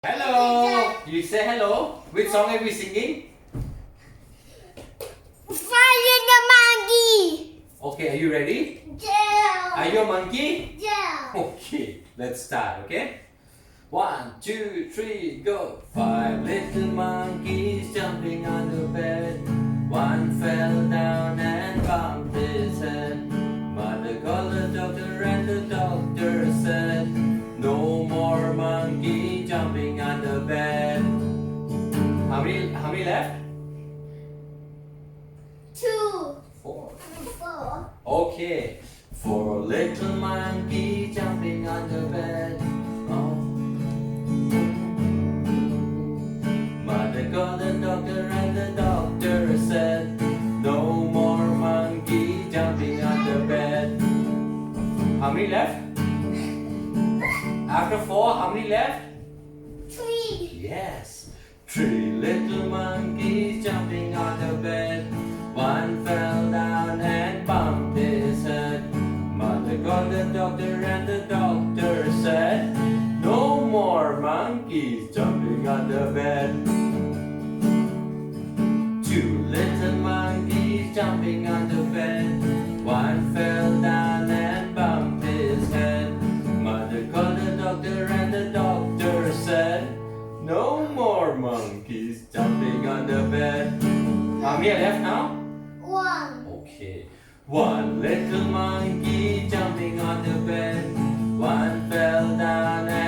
Hello. You say hello. Which song are we singing? Fire the monkey. Okay, are you ready? Yeah. Are you a monkey? Yeah. Okay, let's start, okay? 1, 2, 3, go! 5 little monkeys jumping on the bed. One fell down and bumped his head. Mother called the doctor and the doctor said, no more monkey jumping on the bed. How many left? 2, 4. 4. Okay. 4 little monkeys jumping on the bed. Oh. Mother called the doctor and the doctor said, no more monkey jumping on the bed. How many left? After 4, how many left? 3. Yes. 3 little monkeys jumping on the bed. One fell down and bumped his head. Mother called the doctor and the doctor said, no more monkeys jumping on the bed. 2 little monkeys jumping on the bed. One fell down and bumped his head. Mother called the doctor and the doctor said, no more monkeys jumping on the bed. How many are left now? 1. Okay. 1 little monkey jumping on the bed. One fell down and